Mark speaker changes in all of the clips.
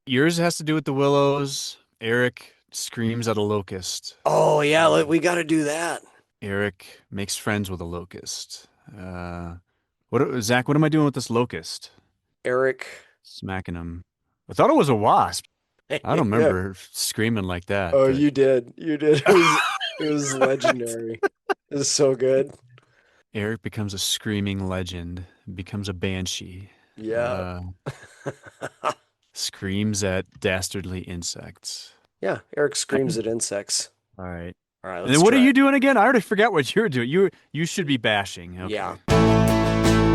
Speaker 1: Yours has to do with the willows. Eric screams at a locust.
Speaker 2: Oh yeah,
Speaker 1: Uh,
Speaker 2: we got to do that.
Speaker 1: Eric makes friends with a locust. Zach, what am I doing with this locust?
Speaker 2: Eric.
Speaker 1: Smacking him. I thought it was a wasp. I don't
Speaker 2: Yeah.
Speaker 1: remember screaming like that,
Speaker 2: Oh,
Speaker 1: but
Speaker 2: you did. You did. It was legendary. It was so good.
Speaker 1: Eric becomes a screaming legend, becomes a banshee,
Speaker 2: Yeah.
Speaker 1: uh, screams at dastardly insects.
Speaker 2: Yeah, Eric screams at insects.
Speaker 1: All right.
Speaker 2: All right,
Speaker 1: And then
Speaker 2: let's
Speaker 1: what are
Speaker 2: try
Speaker 1: you
Speaker 2: it.
Speaker 1: doing again? I already forgot what you're doing. You should be bashing.
Speaker 2: Yeah.
Speaker 1: Okay.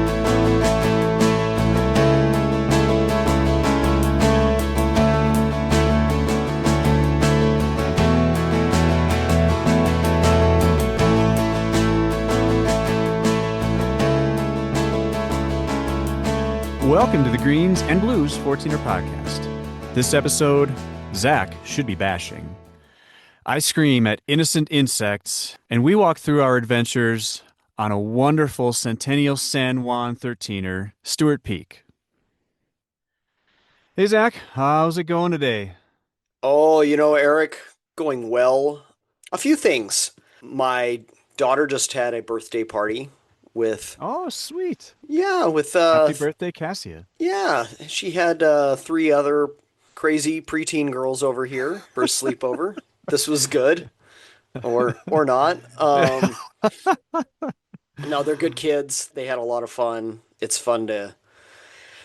Speaker 1: Welcome to the Greens and Blues 14er podcast. This episode, Zach should be bashing. I scream at innocent insects, and we walk through our adventures on a wonderful Centennial San Juan 13er, Stewart Peak. Hey Zach, how's it going today?
Speaker 2: Oh, Eric, going well. A few things. My daughter just had a birthday party with,
Speaker 1: Oh, sweet.
Speaker 2: yeah, with
Speaker 1: Happy birthday, Cassia.
Speaker 2: yeah, she had three other crazy preteen girls over here for a sleepover. This was good, or not. No, they're good kids. They had a lot of fun. It's fun to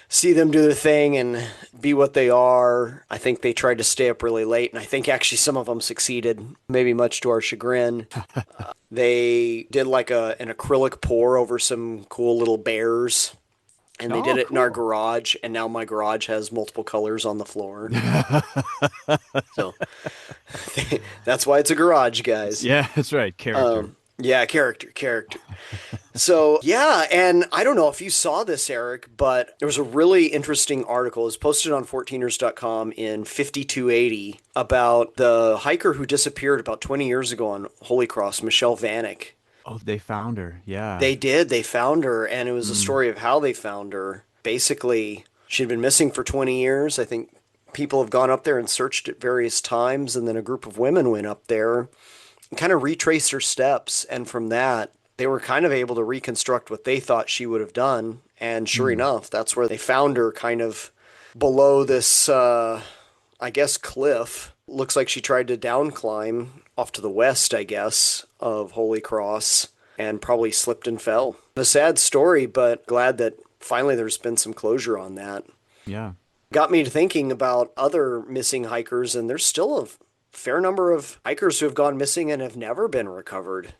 Speaker 2: see them do their thing and be what they are. I think they tried to stay up really late, and I think actually some of them succeeded, maybe much to our chagrin. They did like an acrylic pour over some cool little bears, and they did
Speaker 1: Oh,
Speaker 2: it in our
Speaker 1: cool.
Speaker 2: garage, and now my garage has multiple colors on the floor. So that's why it's a garage, guys.
Speaker 1: Yeah, that's right. Character.
Speaker 2: Yeah, character. So, yeah, and I don't know if you saw this, Eric, but there was a really interesting article. It was posted on 14ers.com in 5280 about the hiker who disappeared about 20 years ago on Holy Cross, Michelle Vanek.
Speaker 1: Oh, they found her. Yeah.
Speaker 2: They did, they found her, and it was a
Speaker 1: Mm.
Speaker 2: story of how they found her. Basically, she'd been missing for 20 years. I think people have gone up there and searched at various times, and then a group of women went up there and kind of retraced her steps. And from that, they were kind of able to reconstruct what they thought she would have done. And sure
Speaker 1: Mm.
Speaker 2: enough, that's where they found her kind of below this, I guess, cliff. Looks like she tried to down climb off to the west, I guess, of Holy Cross and probably slipped and fell. A sad story, but glad that finally there's been some closure on that.
Speaker 1: Yeah.
Speaker 2: Got me to thinking about other missing hikers, and there's still a fair number of hikers who have gone missing and have never been recovered.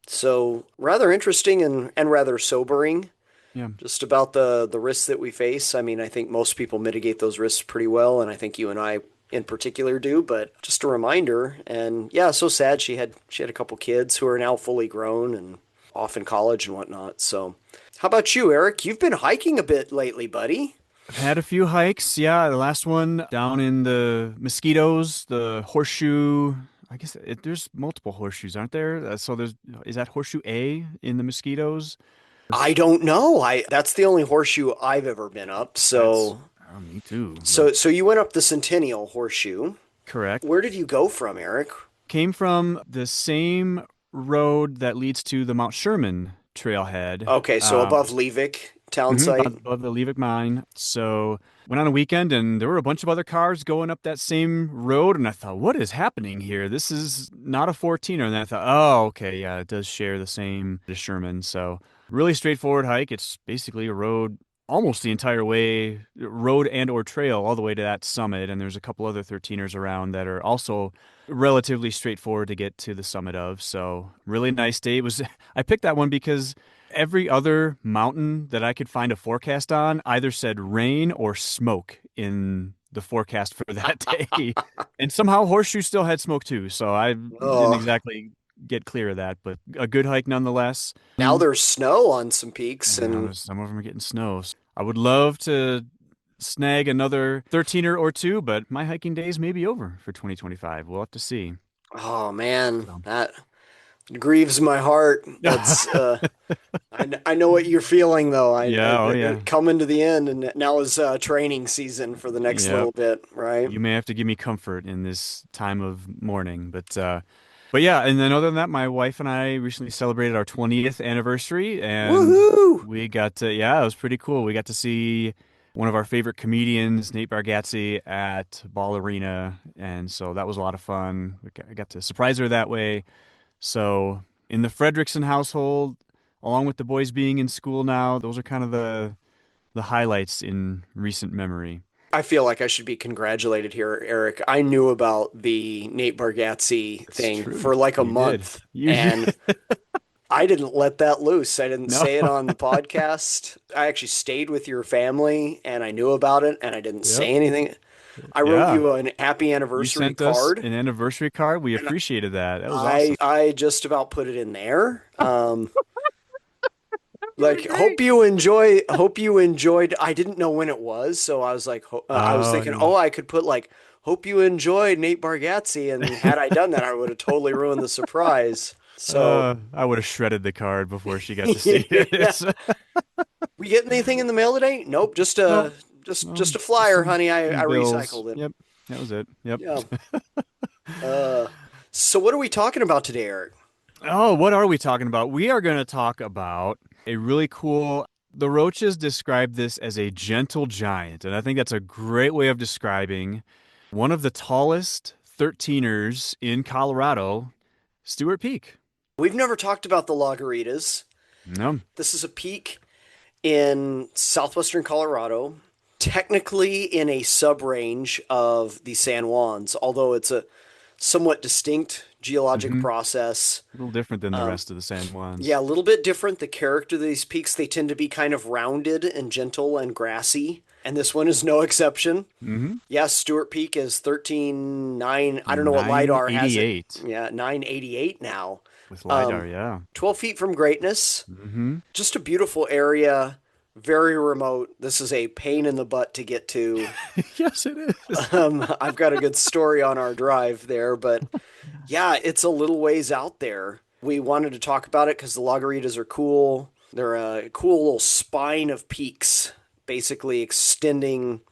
Speaker 2: So rather interesting and rather sobering,
Speaker 1: Yeah.
Speaker 2: just about the risks that we face. I mean, I think most people mitigate those risks pretty well, and I think you and I in particular do, but just a reminder. And yeah, so sad she had a couple kids who are now fully grown and off in college and whatnot. So how about you, Eric? You've been hiking a bit lately, buddy.
Speaker 1: I've had a few hikes. Yeah, the last one down in the Mosquitoes, the Horseshoe. I guess there's multiple horseshoes, aren't there? So is that Horseshoe A in the Mosquitoes?
Speaker 2: I don't know. I That's the only horseshoe I've ever been up.
Speaker 1: That's
Speaker 2: So
Speaker 1: me too. But
Speaker 2: so you went up the Centennial horseshoe.
Speaker 1: correct.
Speaker 2: Where did you go from, Eric?
Speaker 1: Came from the same road that leads to the Mount Sherman trailhead.
Speaker 2: Okay, so above Leavik town site.
Speaker 1: Above the Leavitt mine. So went on a weekend and there were a bunch of other cars going up that same road. And I thought, what is happening here? This is not a 14er. And then I thought, oh, okay, yeah, it does share the same as Sherman. So really straightforward hike. It's basically a road almost the entire way, road and or trail all the way to that summit. And there's a couple other 13ers around that are also relatively straightforward to get to the summit of. So really nice day. It was I picked that one because every other mountain that I could find a forecast on either said rain or smoke in the forecast for that day. And somehow Horseshoe still had smoke too. So I didn't
Speaker 2: Oh,
Speaker 1: exactly get clear of that, but a good hike nonetheless.
Speaker 2: now there's snow on some peaks,
Speaker 1: And now
Speaker 2: and
Speaker 1: some of them are getting snow. So I would love to snag another 13er or two, but my hiking days may be over for 2025. We'll have to see.
Speaker 2: oh man,
Speaker 1: So,
Speaker 2: It grieves my heart. I know what you're feeling though.
Speaker 1: Yeah, oh
Speaker 2: They're
Speaker 1: yeah.
Speaker 2: coming to the end, and now is training season for the next
Speaker 1: Yep.
Speaker 2: little bit, right?
Speaker 1: You may have to give me comfort in this time of mourning, but yeah, and then other than that, my wife and I recently celebrated our 20th anniversary, and
Speaker 2: Woohoo!
Speaker 1: we got to, yeah, it was pretty cool. We got to see one of our favorite comedians, Nate Bargatze, at Ball Arena, and so that was a lot of fun. I got to surprise her that way. So in the Fredrickson household, along with the boys being in school now, those are kind of the highlights in recent memory.
Speaker 2: I feel like I should be congratulated here, Eric. I knew about the Nate Bargatze
Speaker 1: It's
Speaker 2: thing
Speaker 1: true.
Speaker 2: for like a
Speaker 1: You did.
Speaker 2: month,
Speaker 1: You
Speaker 2: and
Speaker 1: did.
Speaker 2: I didn't let that loose. I didn't
Speaker 1: No.
Speaker 2: say it on the podcast. I actually stayed with your family, and I knew about it, and I didn't
Speaker 1: Yep.
Speaker 2: say anything. I wrote
Speaker 1: Yeah.
Speaker 2: you a happy
Speaker 1: You
Speaker 2: anniversary
Speaker 1: sent us
Speaker 2: card,
Speaker 1: an anniversary card. We
Speaker 2: and
Speaker 1: appreciated that. That was awesome.
Speaker 2: I just about put it in there.
Speaker 1: That was
Speaker 2: Like
Speaker 1: great.
Speaker 2: hope you enjoyed. I didn't know when it was, so I was like I was
Speaker 1: Oh,
Speaker 2: thinking,
Speaker 1: yeah.
Speaker 2: oh, I could put like hope you enjoyed Nate Bargatze, and had I done that, I would have totally ruined the surprise. So
Speaker 1: I would have shredded the card before she got to see it.
Speaker 2: yeah. We get anything in the mail today? Nope,
Speaker 1: No,
Speaker 2: just
Speaker 1: no,
Speaker 2: a
Speaker 1: just
Speaker 2: flyer, honey. I
Speaker 1: some bills.
Speaker 2: recycled it.
Speaker 1: Yep. That was it. Yep.
Speaker 2: Yeah. Uh so what are we talking about today, Eric?
Speaker 1: Oh, what are we talking about? We are going to talk about a really cool. The Roaches describe this as a gentle giant, and I think that's a great way of describing one of the tallest 13ers in Colorado, Stewart Peak.
Speaker 2: We've never talked about the Lagaritas.
Speaker 1: No.
Speaker 2: This is a peak in southwestern Colorado, technically in a sub-range of the San Juans, although it's a somewhat distinct geologic
Speaker 1: Hmm.
Speaker 2: process.
Speaker 1: A little different than the
Speaker 2: Um,
Speaker 1: rest of the San
Speaker 2: yeah,
Speaker 1: Juans.
Speaker 2: a little bit different. The character of these peaks, they tend to be kind of rounded and gentle and grassy, and this one is no exception.
Speaker 1: Hmm.
Speaker 2: Yes, Stewart Peak is 13.9. I don't know what LiDAR has it.
Speaker 1: 988
Speaker 2: Yeah, 988 now.
Speaker 1: with
Speaker 2: Um,
Speaker 1: LiDAR, yeah.
Speaker 2: 12 feet from greatness.
Speaker 1: Hmm.
Speaker 2: Just a beautiful area, very remote. This is a pain in the butt to get to.
Speaker 1: Yes, it is.
Speaker 2: I've got a good story on our drive there, but yeah, it's a little ways out there. We wanted to talk about it because the Lagaritas are cool. They're a cool little spine of peaks, basically extending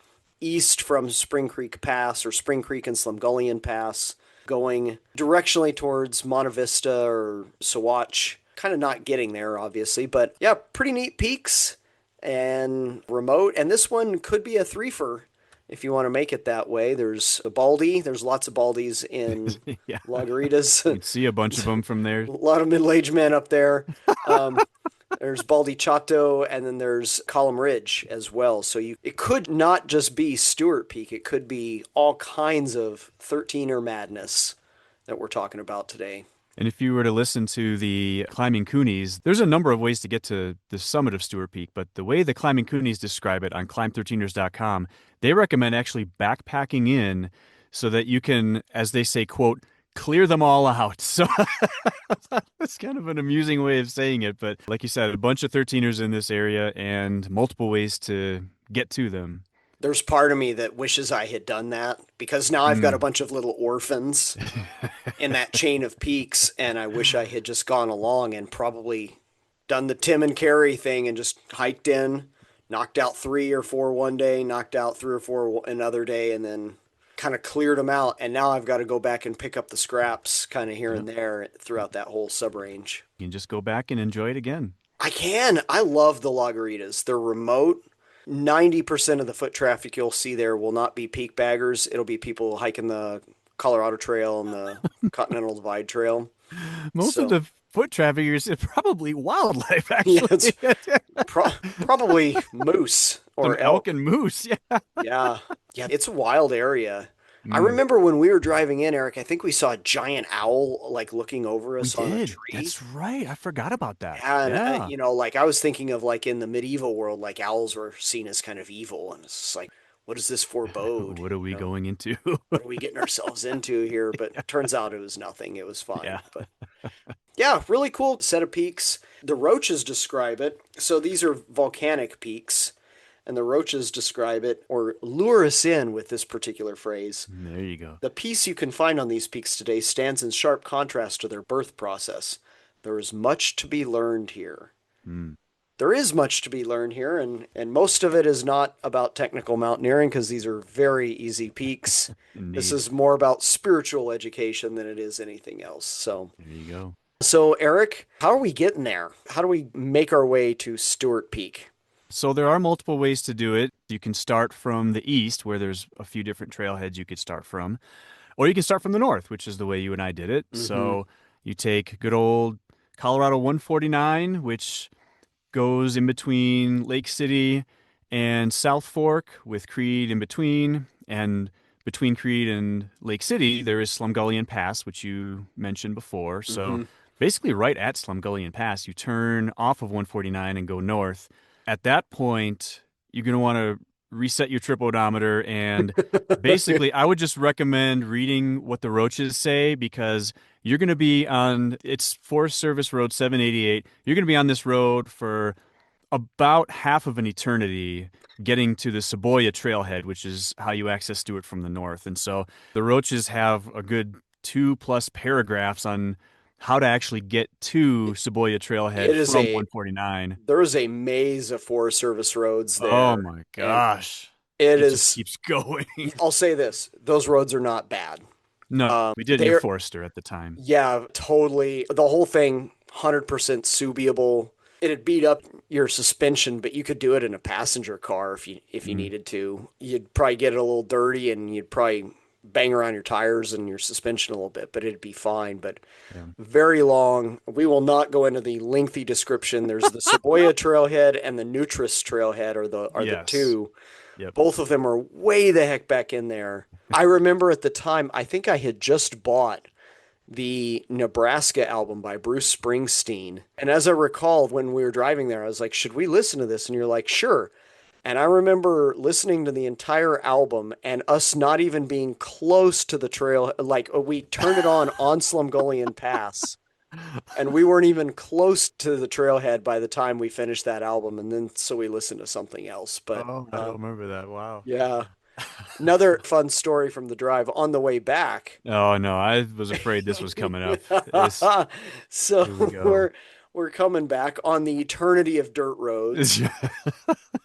Speaker 2: east from Spring Creek Pass or Spring Creek and Slumgullion Pass, going directionally towards Monte Vista or Saguache. Kind of not getting there, obviously, but yeah, pretty neat peaks and remote. And this one could be a threefer if you want to make it that way. There's a Baldy. There's lots of Baldies in
Speaker 1: Yeah.
Speaker 2: Lagaritas.
Speaker 1: You can see a bunch of them from there.
Speaker 2: A lot of middle-aged men up there. Um, there's Baldy Chato, and then there's Column Ridge as well. So it could not just be Stewart Peak. It could be all kinds of 13er madness that we're talking about today.
Speaker 1: And if you were to listen to the Climbing Coonies, there's a number of ways to get to the summit of Stewart Peak, but the way the Climbing Coonies describe it on climb13ers.com, they recommend actually backpacking in so that you can, as they say, quote, clear them all out. So it's kind of an amusing way of saying it, but like you said, a bunch of 13ers in this area and multiple ways to get to them.
Speaker 2: There's part of me that wishes I had done that because now I've got a
Speaker 1: Mm.
Speaker 2: bunch of little orphans in that chain of peaks, and I wish I had just gone along and probably done the Tim and Carrie thing and just hiked in, knocked out 3 or 4 one day, knocked out 3 or 4 another day, and then kind of cleared them out. And now I've got to go back and pick up the scraps kind of here
Speaker 1: Yep.
Speaker 2: and there throughout that whole sub range.
Speaker 1: You can just go back and enjoy it again.
Speaker 2: I can. I love the Lagaritas. They're remote. 90% of the foot traffic you'll see there will not be peak baggers. It'll be people hiking the Colorado Trail and the Continental Divide Trail.
Speaker 1: Most of
Speaker 2: So,
Speaker 1: the foot traffic is probably wildlife,
Speaker 2: yeah,
Speaker 1: actually.
Speaker 2: it's probably moose
Speaker 1: Some
Speaker 2: or
Speaker 1: elk
Speaker 2: elk.
Speaker 1: and moose. Yeah.
Speaker 2: Yeah. Yeah, it's a wild area. I
Speaker 1: Mm.
Speaker 2: remember when we were driving in, Eric, I think we saw a giant owl like looking over
Speaker 1: We
Speaker 2: us on a
Speaker 1: did.
Speaker 2: tree.
Speaker 1: That's right. I forgot about that.
Speaker 2: Yeah, and
Speaker 1: Yeah.
Speaker 2: you know, like I was thinking of like in the medieval world, like owls were seen as kind of evil, and it's just like, what does this forebode?
Speaker 1: What are
Speaker 2: You
Speaker 1: we
Speaker 2: know,
Speaker 1: going into?
Speaker 2: what are we getting ourselves into here? But turns out it was nothing. It was fine.
Speaker 1: Yeah.
Speaker 2: But yeah, really cool set of peaks. The Roaches describe it. So these are volcanic peaks. And the roaches describe it or lure us in with this particular phrase.
Speaker 1: There you go.
Speaker 2: The peace you can find on these peaks today stands in sharp contrast to their birth process. There is much to be learned here.
Speaker 1: Mm,
Speaker 2: There is much to be learned here, and most of it is not about technical mountaineering because these are very easy peaks. This
Speaker 1: indeed.
Speaker 2: is more about spiritual education than it is anything else.
Speaker 1: There you go.
Speaker 2: So Eric, how are we getting there? How do we make our way to Stewart Peak?
Speaker 1: So there are multiple ways to do it. You can start from the east, where there's a few different trailheads you could start from, or you can start from the north, which is the way you and I did it.
Speaker 2: Mm-hmm.
Speaker 1: So you take good old Colorado 149, which goes in between Lake City and South Fork with Creed in between. And between Creed and Lake City, there is Slumgullion Pass, which you mentioned before. So
Speaker 2: Mm-hmm.
Speaker 1: basically, right at Slumgullion Pass, you turn off of 149 and go north. At that point, you're going to want to reset your trip odometer. And basically, I would just recommend reading what the roaches say because you're going to be on, it's Forest Service Road 788. You're going to be on this road for about half of an eternity getting to the Saboya trailhead, which is how you access Stewart from the north. And so the roaches have a good 2+ paragraphs on how to actually get to Saboya trailhead
Speaker 2: It is
Speaker 1: from
Speaker 2: a
Speaker 1: 149.
Speaker 2: there is a maze of Forest Service roads
Speaker 1: Oh
Speaker 2: there,
Speaker 1: my
Speaker 2: and
Speaker 1: gosh.
Speaker 2: it
Speaker 1: It just
Speaker 2: is.
Speaker 1: keeps going.
Speaker 2: I'll say this: those roads are not bad.
Speaker 1: No, we did near
Speaker 2: They're
Speaker 1: Forester at the time.
Speaker 2: Yeah, totally. The whole thing, 100% subiable. It'd beat up your suspension, but you could do it in a passenger car if you
Speaker 1: Mm,
Speaker 2: needed to. You'd probably get it a little dirty and you'd probably bang around your tires and your suspension a little bit, but it'd be fine. But
Speaker 1: yeah.
Speaker 2: very long. We will not go into the lengthy description. There's the Saboya trailhead and the Nutris trailhead are the
Speaker 1: Yes.
Speaker 2: two.
Speaker 1: Yep.
Speaker 2: Both of them are way the heck back in there. I remember at the time, I think I had just bought the Nebraska album by Bruce Springsteen. And as I recall, when we were driving there, I was like, should we listen to this? And you're like, sure. And I remember listening to the entire album and us not even being close to the trail. Like we turned it on Slumgullion Pass, and we weren't even close to the trailhead by the time we finished that album. And then so we listened to something else. But
Speaker 1: Oh, I don't remember that. Wow.
Speaker 2: yeah, another fun story from the drive on the way back.
Speaker 1: Oh no, I was afraid this was coming up. This, here we
Speaker 2: So
Speaker 1: go.
Speaker 2: we're coming back on the eternity of dirt roads,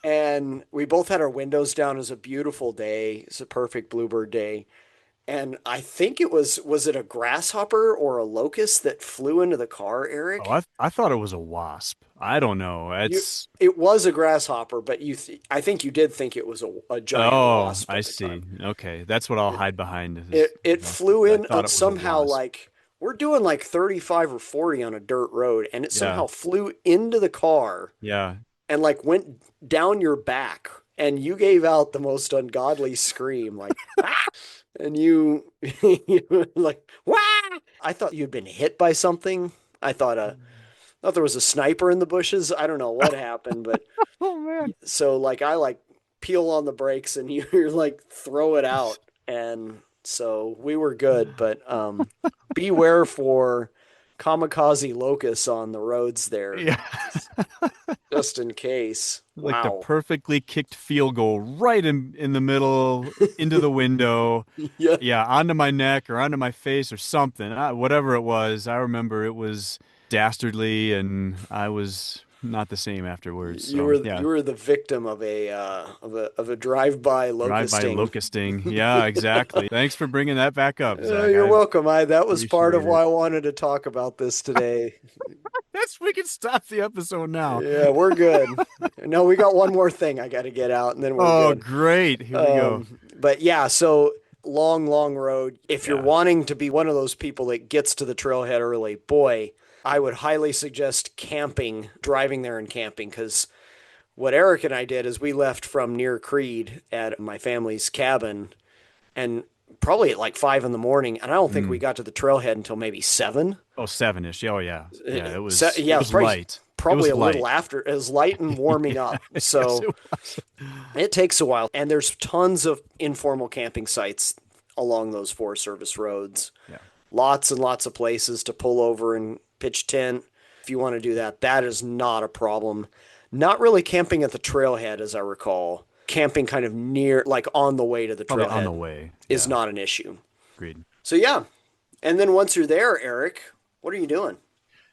Speaker 2: and we both had our windows down. It was a beautiful day. It's a perfect bluebird day. And I think was it a grasshopper or a locust that flew into the car,
Speaker 1: Oh,
Speaker 2: Eric?
Speaker 1: I thought it was a wasp. I don't know.
Speaker 2: You
Speaker 1: It's
Speaker 2: It was a grasshopper, but I think you did think it was a giant
Speaker 1: oh,
Speaker 2: wasp
Speaker 1: I
Speaker 2: at the
Speaker 1: see.
Speaker 2: time.
Speaker 1: Okay, that's what I'll
Speaker 2: It
Speaker 1: hide behind.
Speaker 2: it flew
Speaker 1: I
Speaker 2: in
Speaker 1: thought it was a
Speaker 2: somehow
Speaker 1: wasp.
Speaker 2: like we're doing like 35 or 40 on a dirt road, and it
Speaker 1: Yeah,
Speaker 2: somehow flew into the car
Speaker 1: yeah.
Speaker 2: and like went down your back, and you gave out the most ungodly scream like ah! And you were like wah! I thought you'd been hit by something. I thought there was a sniper in the bushes. I don't know what happened, but
Speaker 1: Oh man.
Speaker 2: so like I like peel on the brakes and you're like throw it out, and so we were good, but beware for kamikaze locusts on the roads there,
Speaker 1: Yeah.
Speaker 2: just in case.
Speaker 1: Like the
Speaker 2: Wow.
Speaker 1: perfectly kicked field goal right in the middle into the window.
Speaker 2: Yeah,
Speaker 1: Yeah, onto my neck or onto my face or something. Whatever it was, I remember it was dastardly and I was not the same afterwards. So,
Speaker 2: you
Speaker 1: yeah,
Speaker 2: were the victim of a drive-by
Speaker 1: drive-by
Speaker 2: locusting.
Speaker 1: locusting. Yeah, exactly. Thanks for bringing that back up, Zach.
Speaker 2: You're
Speaker 1: I
Speaker 2: welcome. I That was part of
Speaker 1: appreciate it.
Speaker 2: why I wanted to talk about this today.
Speaker 1: We can stop the episode now.
Speaker 2: Yeah, we're good. No, we got one more thing I got to get out, and then we're
Speaker 1: Oh,
Speaker 2: good.
Speaker 1: great. Here we go.
Speaker 2: But yeah, so long road. If you're
Speaker 1: Yeah.
Speaker 2: wanting to be one of those people that gets to the trailhead early, boy, I would highly suggest camping, driving there and camping, because what Eric and I did is we left from near Creed at my family's cabin, and probably at like 5 in the morning, and I don't think we
Speaker 1: Mm.
Speaker 2: got to the trailhead until maybe 7.
Speaker 1: Oh, 7-ish. Oh, yeah. Yeah,
Speaker 2: Yeah,
Speaker 1: it
Speaker 2: it was
Speaker 1: was light. It
Speaker 2: probably
Speaker 1: was
Speaker 2: a little
Speaker 1: light.
Speaker 2: after, as light and warming up.
Speaker 1: Yes,
Speaker 2: So
Speaker 1: it was.
Speaker 2: it takes a while, and there's tons of informal camping sites along those Forest Service roads.
Speaker 1: Yeah.
Speaker 2: Lots and lots of places to pull over and pitch tent. If you want to do that, that is not a problem. Not really camping at the trailhead, as I recall. Camping kind of near, like on the way to the
Speaker 1: Probably on the
Speaker 2: trailhead,
Speaker 1: way.
Speaker 2: is
Speaker 1: Yeah,
Speaker 2: not an issue.
Speaker 1: agreed.
Speaker 2: So, yeah. And then once you're there, Eric, what are you doing?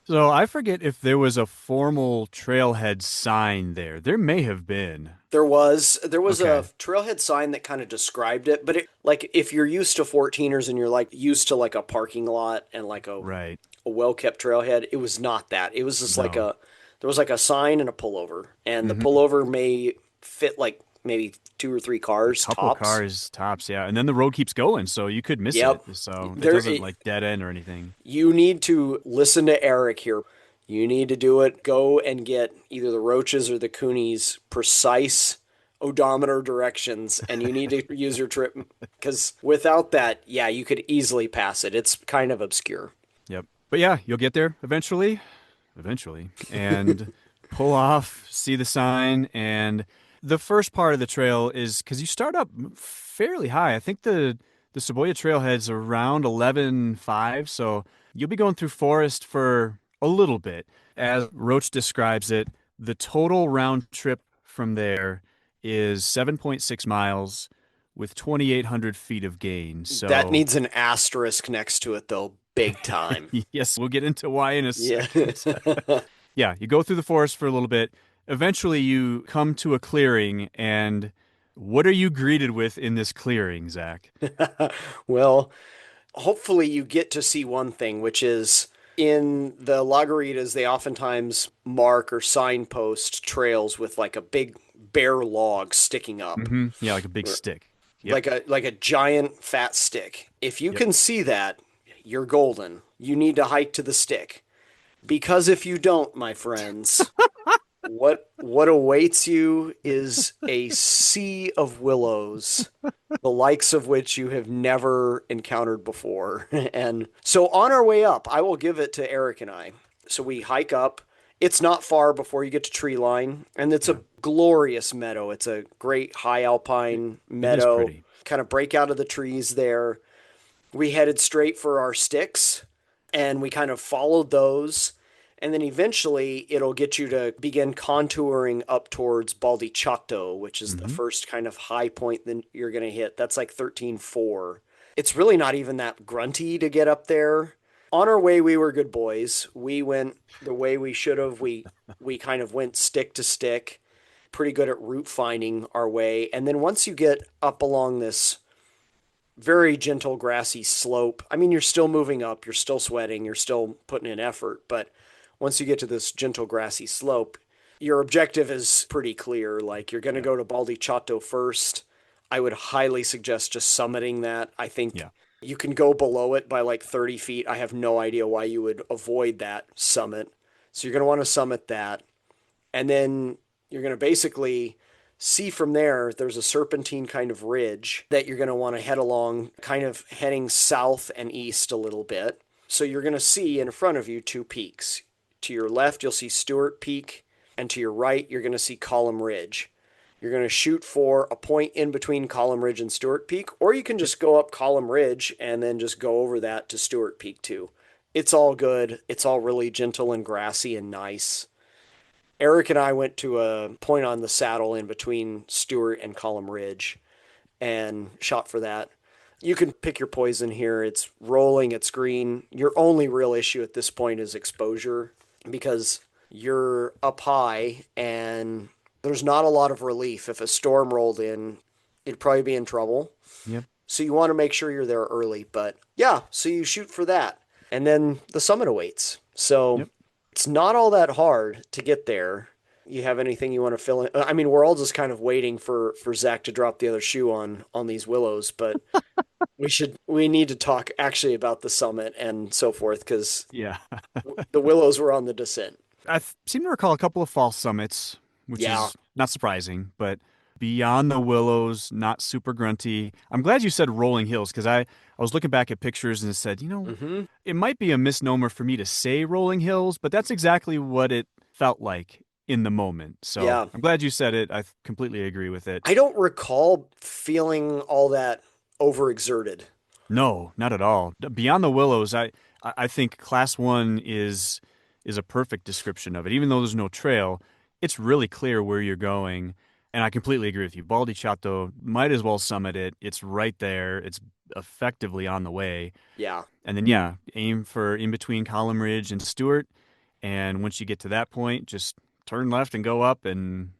Speaker 1: So I forget if there was a formal trailhead sign there. There may have been.
Speaker 2: There was a
Speaker 1: Okay.
Speaker 2: trailhead sign that kind of described it, but it like if you're used to 14ers and you're like used to like a parking lot and like
Speaker 1: Right.
Speaker 2: a well-kept trailhead, it was not that. It was just like
Speaker 1: No.
Speaker 2: a there was like a sign and a pullover, and the
Speaker 1: Hmm.
Speaker 2: pullover may fit like maybe two or three
Speaker 1: A
Speaker 2: cars
Speaker 1: couple
Speaker 2: tops.
Speaker 1: cars tops, yeah. And then the road keeps going, so you could miss it.
Speaker 2: Yep.
Speaker 1: So it
Speaker 2: There
Speaker 1: doesn't
Speaker 2: it,
Speaker 1: like dead end or anything.
Speaker 2: you need to listen to Eric here. You need to do it. Go and get either the roaches or the coonies precise odometer directions, and you need to use your trip because without that, yeah, you could easily pass it. It's kind of obscure.
Speaker 1: Yep. But yeah, you'll get there eventually, and pull off, see the sign, and the first part of the trail is because you start up fairly high. I think the Saboya trailhead's around 11.5, so you'll be going through forest for a little bit. As Roach describes it, the total round trip from there is 7.6 miles with 2,800 feet of gain.
Speaker 2: That
Speaker 1: So,
Speaker 2: needs an asterisk next to it, though, big time.
Speaker 1: yes, we'll get into why in a
Speaker 2: Yeah.
Speaker 1: second. Yeah, you go through the forest for a little bit. Eventually, you come to a clearing, and what are you greeted with in this clearing, Zach?
Speaker 2: Well, hopefully you get to see one thing, which is in the lagaritas, they oftentimes mark or signpost trails with like a big bare log sticking up,
Speaker 1: Yeah, like a big stick. Yep,
Speaker 2: like a giant fat stick. If you
Speaker 1: yep.
Speaker 2: can see that, you're golden. You need to hike to the stick. Because if you don't, my friends, what awaits you is a sea of willows, the likes of which you have never encountered before. And so on our way up, I will give it to Eric and I. So we hike up. It's not far before you get to tree line, and it's
Speaker 1: Yeah,
Speaker 2: a glorious meadow. It's a great high
Speaker 1: it,
Speaker 2: alpine
Speaker 1: it is
Speaker 2: meadow.
Speaker 1: pretty.
Speaker 2: Kind of break out of the trees there. We headed straight for our sticks and we kind of followed those. And then eventually it'll get you to begin contouring up towards Baldichato, which is the
Speaker 1: Hmm.
Speaker 2: first kind of high point that you're going to hit. That's like 13.4. It's really not even that grunty to get up there. On our way, we were good boys. We went the way we should have. We kind of went stick to stick, pretty good at route finding our way. And then once you get up along this very gentle grassy slope. I mean, you're still moving up, you're still sweating, you're still putting in effort, but once you get to this gentle grassy slope, your objective is pretty clear. Like you're going to
Speaker 1: Yeah,
Speaker 2: go to Baldi Chato first. I would highly suggest just summiting that. I think
Speaker 1: yeah.
Speaker 2: you can go below it by like 30 feet. I have no idea why you would avoid that summit. So you're going to want to summit that. And then you're going to basically see from there, there's a serpentine kind of ridge that you're going to want to head along, kind of heading south and east a little bit. So you're going to see in front of you two peaks. To your left, you'll see Stewart Peak, and to your right, you're going to see Column Ridge. You're going to shoot for a point in between Column Ridge and Stewart Peak, or you can
Speaker 1: Yep.
Speaker 2: just go up Column Ridge and then just go over that to Stewart Peak too. It's all good. It's all really gentle and grassy and nice. Eric and I went to a point on the saddle in between Stewart and Column Ridge and shot for that. You can pick your poison here. It's rolling, it's green. Your only real issue at this point is exposure because you're up high and there's not a lot of relief. If a storm rolled in, it'd probably be in trouble.
Speaker 1: Yep.
Speaker 2: So you want to make sure you're there early. But yeah, so you shoot for that. And then the summit awaits. So
Speaker 1: Yep.
Speaker 2: it's not all that hard to get there. You have anything you want to fill in? I mean, we're all just kind of waiting for Zach to drop the other shoe on these willows, but we need to talk actually about the summit and so forth because
Speaker 1: Yeah.
Speaker 2: the willows were on the descent.
Speaker 1: Seem to recall a couple of false summits, which
Speaker 2: Yeah.
Speaker 1: is not surprising, but beyond the willows, not super grunty. I'm glad you said rolling hills because I was looking back at pictures and it said,
Speaker 2: Mm-hmm.
Speaker 1: it might be a misnomer for me to say rolling hills, but that's exactly what it felt like in the moment. So
Speaker 2: Yeah.
Speaker 1: I'm glad you said it. I completely agree with it.
Speaker 2: I don't recall feeling all that overexerted.
Speaker 1: No, not at all. Beyond the willows, I think class one is a perfect description of it. Even though there's no trail, it's really clear where you're going. And I completely agree with you. Baldy Chato might as well summit it. It's right there. It's effectively on the way.
Speaker 2: Yeah.
Speaker 1: And then, yeah, aim for in between Column Ridge and Stewart. And once you get to that point, just turn left and go up, and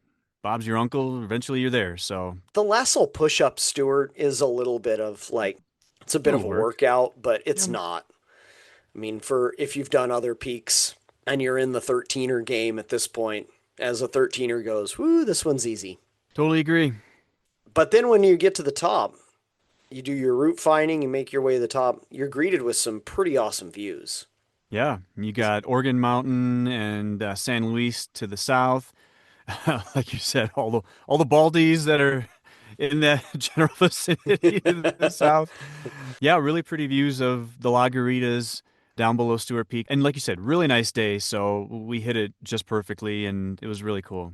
Speaker 1: Bob's your uncle. Eventually, you're there. So
Speaker 2: The last little push up, Stewart, is a little bit of like, it's a bit of
Speaker 1: it'll
Speaker 2: a
Speaker 1: work.
Speaker 2: workout, but it's
Speaker 1: Yeah,
Speaker 2: not. I mean, for if you've done other peaks and you're in the 13er game at this point, as a 13er goes, whoo, this one's easy.
Speaker 1: totally agree.
Speaker 2: But then when you get to the top, you do your route finding, you make your way to the top, you're greeted with some pretty awesome views.
Speaker 1: Yeah, you got Organ Mountain and San Luis to the south. Like you said, all the Baldies that are in the general vicinity to the south. Yeah, really pretty views of the Lagunitas down below Stewart Peak. And like you said, really nice day. So we hit it just perfectly, and it was really cool.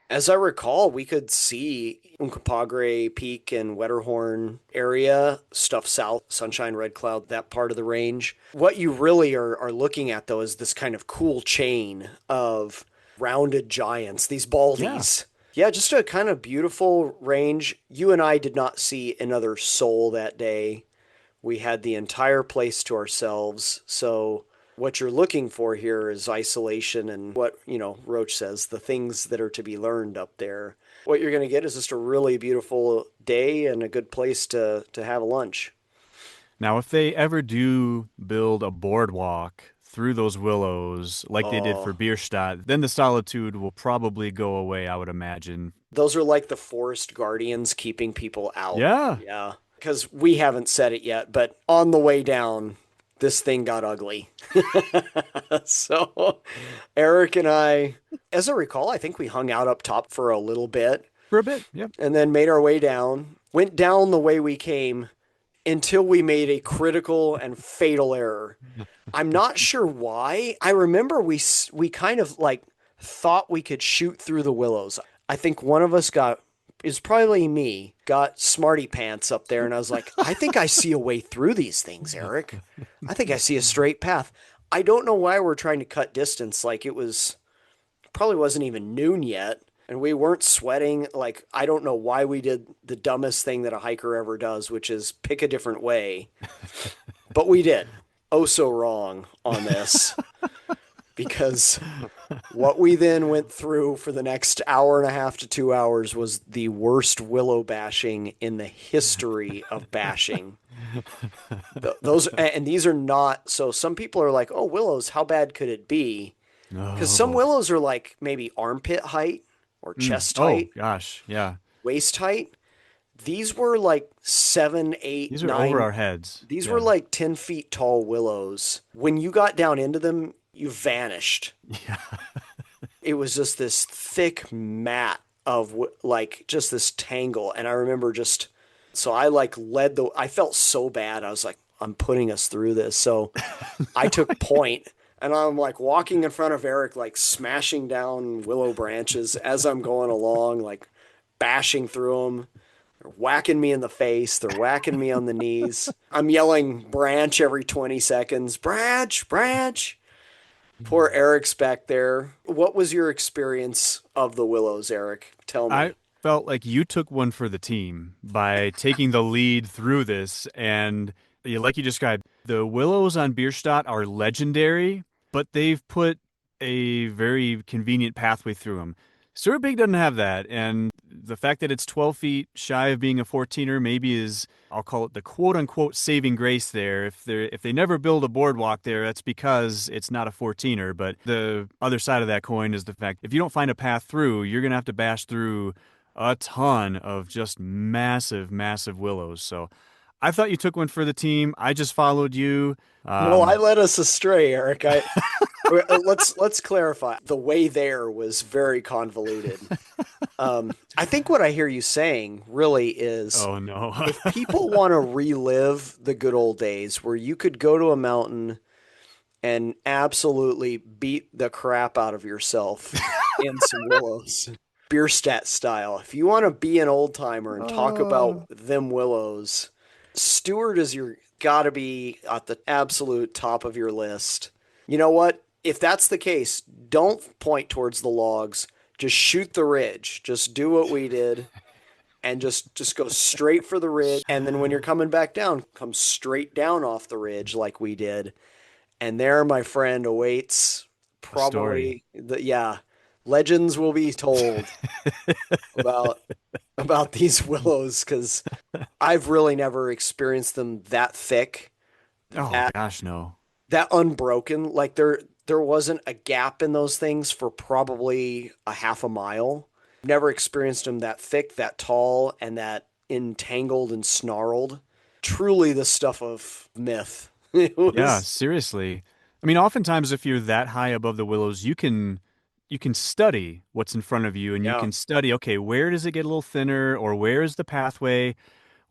Speaker 2: As I recall, we could see Uncompahgre Peak and Wetterhorn area, stuff south, Sunshine, Red Cloud, that part of the range. What you really are looking at, though, is this kind of cool chain of rounded giants, these
Speaker 1: Yeah.
Speaker 2: baldies. Yeah, just a kind of beautiful range. You and I did not see another soul that day. We had the entire place to ourselves. So what you're looking for here is isolation and what, Roach says, the things that are to be learned up there. What you're going to get is just a really beautiful day and a good place to have a lunch.
Speaker 1: Now, if they ever do build a boardwalk through those willows like they did for
Speaker 2: Oh,
Speaker 1: Bierstadt, then the solitude will probably go away, I would imagine.
Speaker 2: those are like the forest guardians keeping people out.
Speaker 1: Yeah.
Speaker 2: Yeah. Because we haven't said it yet, but on the way down, this thing got ugly. So Eric and I, as I recall, I think we hung out up top for a little bit
Speaker 1: For a bit. Yep.
Speaker 2: and then made our way down, went down the way we came until we made a critical and fatal error. I'm not sure why. I remember we kind of like thought we could shoot through the willows. I think one of us is probably me, got smarty pants up there and I was like, I think I see a way through these things, Eric. I think I see a straight path. I don't know why we're trying to cut distance. Like it was probably wasn't even noon yet and we weren't sweating. Like I don't know why we did the dumbest thing that a hiker ever does, which is pick a different way. But we did. Oh, so wrong on this because what we then went through for the next hour and a half to 2 hours was the worst willow bashing in the history of bashing. Those and these are not so. Some people are like, "Oh, willows, how bad could it be?" Because some
Speaker 1: Oh.
Speaker 2: willows are like maybe armpit height or chest
Speaker 1: Oh,
Speaker 2: height,
Speaker 1: gosh. Yeah.
Speaker 2: waist height. These were like seven, eight,
Speaker 1: These are over
Speaker 2: nine.
Speaker 1: our heads.
Speaker 2: These were
Speaker 1: Yeah.
Speaker 2: like 10 feet tall willows. When you got down into them, you vanished.
Speaker 1: Yeah.
Speaker 2: It was just this thick mat of like just this tangle. And I remember so I like I felt so bad. I was like, I'm putting us through this. So I took point and I'm like walking in front of Eric, like smashing down willow branches as I'm going along, like bashing through them. They're whacking me in the face. They're whacking me on the knees. I'm yelling branch every 20 seconds. Branch, branch. Poor Eric's back there. What was your experience of the willows, Eric? Tell
Speaker 1: I
Speaker 2: me.
Speaker 1: felt like you took one for the team by taking the lead through this. And like you described, the willows on Bierstadt are legendary, but they've put a very convenient pathway through them. Surbig doesn't have that. And the fact that it's 12 feet shy of being a 14er maybe is, I'll call it the quote unquote saving grace there. If they never build a boardwalk there, that's because it's not a 14er. But the other side of that coin is the fact if you don't find a path through, you're gonna have to bash through a ton of just massive, massive willows. So I thought you took one for the team. I just followed you.
Speaker 2: No, I
Speaker 1: Um,
Speaker 2: led us astray, Eric. Let's clarify. The way there was very convoluted. I think what I hear you saying really is
Speaker 1: oh no.
Speaker 2: if people want to relive the good old days where you could go to a mountain and absolutely beat the crap out of yourself in some willows, Bierstadt style. If you want to be an old timer and talk about
Speaker 1: Oh.
Speaker 2: them willows, Stewart is your got to be at the absolute top of your list. You know what? If that's the case, don't point towards the logs. just shoot the ridge. Just do what we did and just go straight for the ridge. And then when you're coming back down, come straight down off the ridge like we did. And there, my friend, awaits
Speaker 1: A story.
Speaker 2: probably yeah, legends will be told about these willows because I've really never experienced them that thick,
Speaker 1: Oh
Speaker 2: that
Speaker 1: gosh, no.
Speaker 2: unbroken. Like there wasn't a gap in those things for probably a half a mile. Never experienced them that thick, that tall, and that entangled and snarled. Truly the stuff of myth. It
Speaker 1: Yeah,
Speaker 2: was,
Speaker 1: seriously. I mean, oftentimes if you're that high above the willows, you can study what's in front of you and you
Speaker 2: yeah.
Speaker 1: can study, okay, where does it get a little thinner or where is the pathway?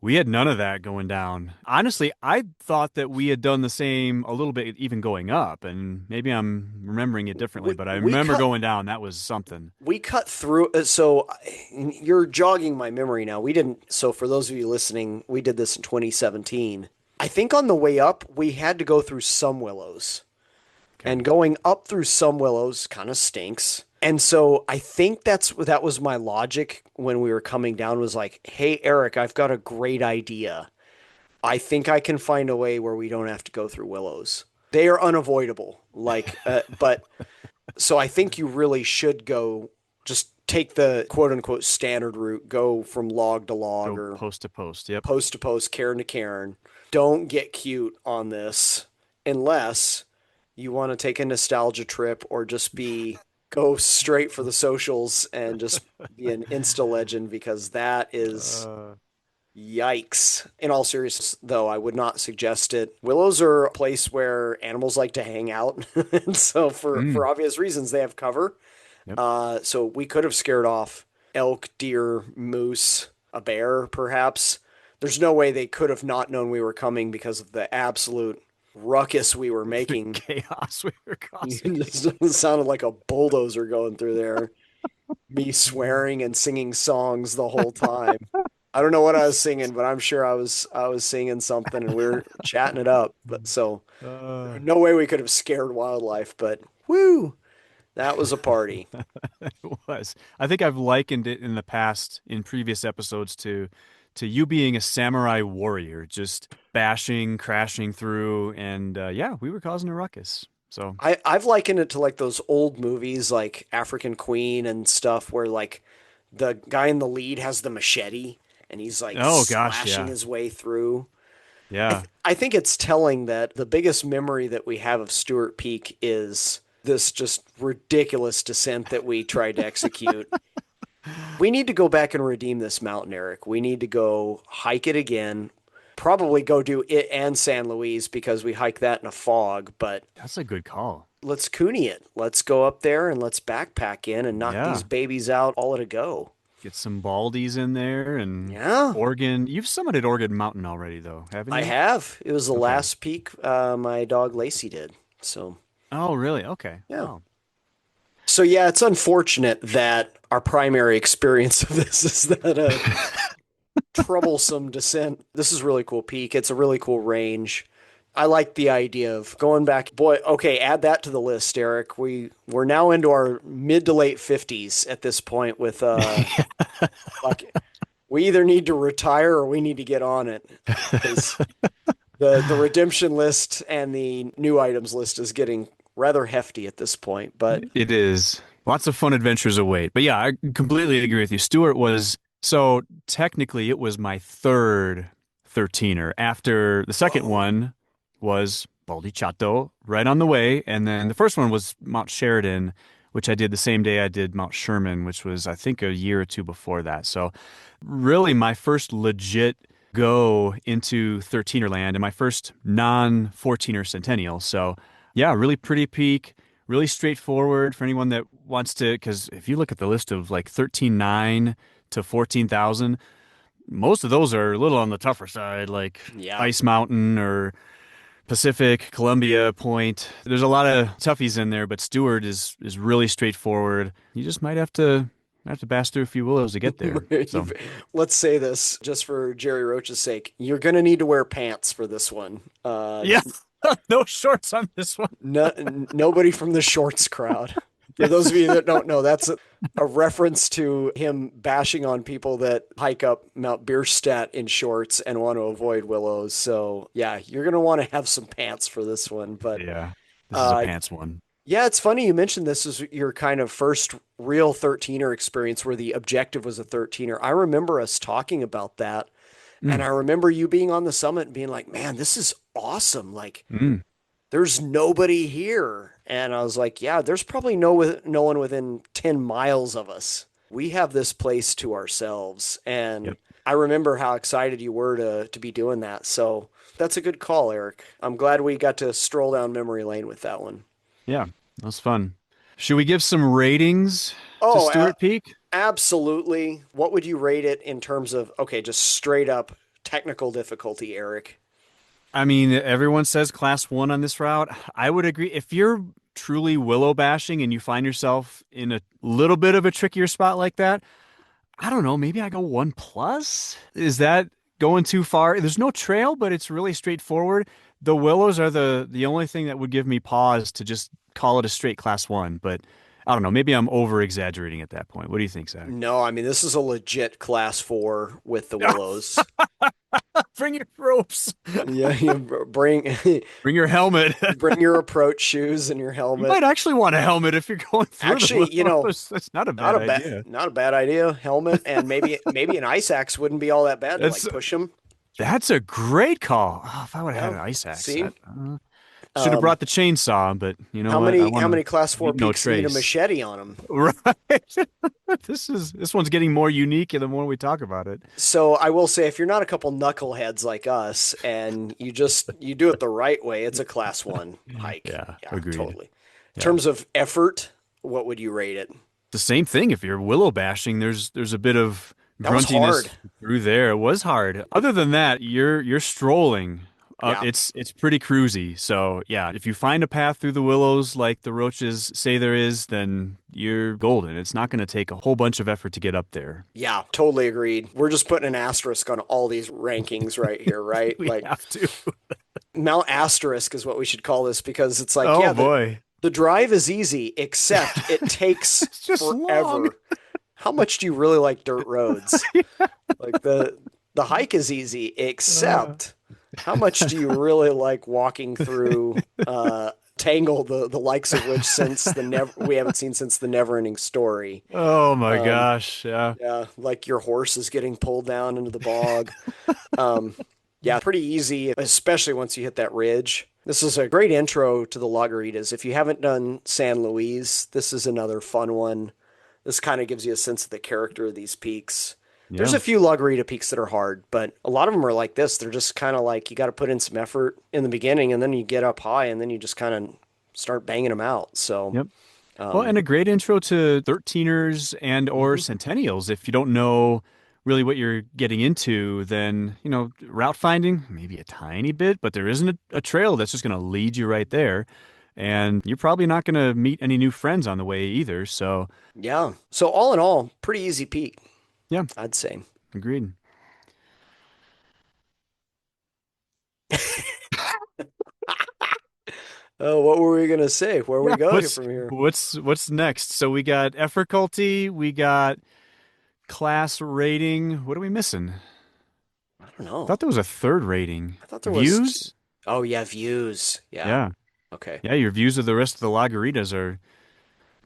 Speaker 1: We had none of that going down. Honestly, I thought that we had done the same a little bit even going up, and maybe I'm remembering it differently,
Speaker 2: We
Speaker 1: but I
Speaker 2: we
Speaker 1: remember
Speaker 2: cut
Speaker 1: going down. That was something.
Speaker 2: we cut through so you're jogging my memory now. We didn't so for those of you listening, we did this in 2017. I think on the way up, we had to go through some willows.
Speaker 1: Okay.
Speaker 2: And going up through some willows kind of stinks. And so I think that was my logic when we were coming down was like, "Hey Eric, I've got a great idea. I think I can find a way where we don't have to go through willows. They are unavoidable. But so I think you really should go just take the quote unquote standard route, go from log to log
Speaker 1: Go
Speaker 2: or
Speaker 1: post to post. Yep.
Speaker 2: post to post, cairn to cairn. Don't get cute on this unless you want to take a nostalgia trip or just be go straight for the socials and just be an Insta legend because that is
Speaker 1: Uh,
Speaker 2: yikes. In all seriousness, though, I would not suggest it. Willows are a place where animals like to hang out. And so for
Speaker 1: mm,
Speaker 2: obvious reasons, they have cover.
Speaker 1: yep.
Speaker 2: So we could have scared off elk, deer, moose, a bear, perhaps. There's no way they could have not known we were coming because of the absolute ruckus we were
Speaker 1: The
Speaker 2: making.
Speaker 1: chaos we were causing.
Speaker 2: It sounded like a bulldozer going through there. Me swearing and singing songs the whole time. I don't know what I was singing, but I'm sure I was singing something and we were chatting it up. But so
Speaker 1: Uh,
Speaker 2: no way we could have scared wildlife, but whoo, that was a party.
Speaker 1: it was. I think I've likened it in the past in previous episodes to you being a samurai warrior, just bashing, crashing through, and yeah, we were causing a ruckus. So,
Speaker 2: I've likened it to like those old movies like African Queen and stuff where like the guy in the lead has the machete and he's like
Speaker 1: oh gosh,
Speaker 2: slashing
Speaker 1: yeah,
Speaker 2: his way through.
Speaker 1: yeah.
Speaker 2: I think it's telling that the biggest memory that we have of Stewart Peak is this just ridiculous descent that we tried to execute. We need to go back and redeem this mountain, Eric. We need to go hike it again. Probably go do it and San Luis because we hiked that in a fog, but
Speaker 1: That's a good call.
Speaker 2: let's cooney it. Let's go up there and let's backpack in and knock these
Speaker 1: Yeah,
Speaker 2: babies out all at a go.
Speaker 1: get some baldies in there and
Speaker 2: Yeah,
Speaker 1: Oregon. You've summited Oregon Mountain already, though, haven't
Speaker 2: I
Speaker 1: you?
Speaker 2: have. It was the
Speaker 1: Okay.
Speaker 2: last peak my dog Lacey did. So,
Speaker 1: Oh, really? Okay.
Speaker 2: yeah.
Speaker 1: Oh,
Speaker 2: So yeah, it's unfortunate that our primary experience of this is that troublesome descent. This is a really cool peak. It's a really cool range. I like the idea of going back. Boy, okay, add that to the list, Eric. We're now into our mid to late 50s at this point with like we either need to retire or we need to get on it because the redemption list and the new items list is getting rather hefty at this point. But
Speaker 1: it is. Lots of fun adventures await. But yeah, I completely agree with you. Stewart was, so technically it was my third 13er. After the second
Speaker 2: whoa,
Speaker 1: one was Baldi Chato, right on the way. And then the first one was Mount Sheridan, which I did the same day I did Mount Sherman, which was, I think, a year or two before that. So really my first legit go into 13er land and my first non 14er Centennial. So yeah, really pretty peak, really straightforward for anyone that wants to, because if you look at the list of like 13.9 to 14,000, most of those are a little on the tougher side, like
Speaker 2: yeah.
Speaker 1: Ice Mountain or Pacific, Columbia Point. There's a lot of toughies in there, but Stewart is really straightforward. You just might have to bash through a few willows to get there. So
Speaker 2: Let's say this just for Jerry Roach's sake. You're gonna need to wear pants for this one.
Speaker 1: yeah, no shorts on this one.
Speaker 2: No, nobody from the shorts crowd. For those of you that don't know, that's a reference to him bashing on people that hike up Mount Bierstadt in shorts and want to avoid willows. So yeah, you're gonna want to have some pants for this one. But
Speaker 1: Yeah, this is a
Speaker 2: uh,
Speaker 1: pants one.
Speaker 2: yeah, it's funny you mentioned this is your kind of first real 13er experience where the objective was a 13er. I remember us talking about that, and
Speaker 1: Mm,
Speaker 2: I remember you being on the summit and being like, "Man, this is awesome! Like,
Speaker 1: mm,
Speaker 2: there's nobody here." And I was like, "Yeah, there's probably no one within 10 miles of us. We have this place to ourselves." And
Speaker 1: yep.
Speaker 2: I remember how excited you were to be doing that. So that's a good call, Eric. I'm glad we got to stroll down memory lane with that one.
Speaker 1: Yeah, that was fun. Should we give some ratings to
Speaker 2: Oh,
Speaker 1: Stewart Peak?
Speaker 2: absolutely. What would you rate it in terms of, okay, just straight up technical difficulty, Eric?
Speaker 1: I mean, everyone says class one on this route. I would agree. If you're truly willow bashing and you find yourself in a little bit of a trickier spot like that, I don't know, maybe I go one plus? Is that going too far? There's no trail, but it's really straightforward. The willows are the only thing that would give me pause to just call it a straight class one, but I don't know, maybe I'm over exaggerating at that point. What do you think, Zach?
Speaker 2: No, I mean, this is a legit class four with the Willows.
Speaker 1: Bring your ropes.
Speaker 2: Yeah, you bring
Speaker 1: Bring your helmet.
Speaker 2: bring your approach shoes and your
Speaker 1: You
Speaker 2: helmet.
Speaker 1: might actually want a helmet if you're going through the
Speaker 2: Actually,
Speaker 1: willows. That's not a bad idea.
Speaker 2: not a bad idea. Helmet and maybe an ice axe wouldn't be all that bad to
Speaker 1: That's
Speaker 2: like push them.
Speaker 1: that's a great call. Oh, if I would have had
Speaker 2: Yeah.
Speaker 1: an ice axe,
Speaker 2: See,
Speaker 1: should have brought the chainsaw, but you know what? I
Speaker 2: how
Speaker 1: want to
Speaker 2: many class four
Speaker 1: leave no
Speaker 2: peaks need a
Speaker 1: trace.
Speaker 2: machete on them?
Speaker 1: Right. This one's getting more unique the more we talk about it.
Speaker 2: So I will say, if you're not a couple knuckleheads like us, and you do it the right way, it's a class one hike.
Speaker 1: Yeah,
Speaker 2: Yeah,
Speaker 1: agreed.
Speaker 2: totally. In
Speaker 1: Yeah.
Speaker 2: terms of effort, what would you rate it?
Speaker 1: The same thing if you're willow bashing, there's a bit of
Speaker 2: That was
Speaker 1: gruntiness
Speaker 2: hard.
Speaker 1: through there. It was hard. Other than that, you're strolling.
Speaker 2: Yeah.
Speaker 1: It's pretty cruisy. So yeah, if you find a path through the willows like the roaches say there is, then you're golden. It's not going to take a whole bunch of effort to get up there.
Speaker 2: Yeah, totally agreed. We're just putting an asterisk on all these rankings right here, right?
Speaker 1: We
Speaker 2: Like
Speaker 1: have to.
Speaker 2: Mount Asterisk is what we should call this because it's like,
Speaker 1: Oh
Speaker 2: yeah,
Speaker 1: boy.
Speaker 2: the drive is easy, except it takes
Speaker 1: It's just long.
Speaker 2: forever. How much do you really like dirt roads? Like the hike is easy, except how much do you really like walking through Tangle, the likes of which since the never we haven't seen since the never ending story.
Speaker 1: Oh my
Speaker 2: Um,
Speaker 1: gosh. Yeah.
Speaker 2: yeah, like your horse is getting pulled down into the bog. Um, yeah, pretty easy, especially once you hit that ridge. This is a great intro to the Lagaritas. If you haven't done San Luis, this is another fun one. This kind of gives you a sense of the character of these peaks. There's
Speaker 1: Yeah.
Speaker 2: a few Lagarita peaks that are hard, but a lot of them are like this. They're just kind of like you got to put in some effort in the beginning, and then you get up high, and then you just kind of start banging them out. So,
Speaker 1: Yep. Well,
Speaker 2: um,
Speaker 1: and a great intro to 13ers and or
Speaker 2: mhm.
Speaker 1: Centennials. If you don't know really what you're getting into, then, route finding, maybe a tiny bit, but there isn't a trail that's just going to lead you right there. And you're probably not going to meet any new friends on the way either. So,
Speaker 2: Yeah. So all in all, pretty easy peak,
Speaker 1: yeah,
Speaker 2: I'd say.
Speaker 1: agreed.
Speaker 2: Oh, what were we gonna say? Where we
Speaker 1: Yeah.
Speaker 2: go
Speaker 1: What's
Speaker 2: from here?
Speaker 1: what's next? So we got difficulty, we got class rating. What are we missing?
Speaker 2: I don't know.
Speaker 1: Thought there was a third rating.
Speaker 2: I thought there was.
Speaker 1: Views?
Speaker 2: Oh yeah, views. Yeah.
Speaker 1: Yeah.
Speaker 2: Okay.
Speaker 1: Yeah, your views of the rest of the Lagaritas are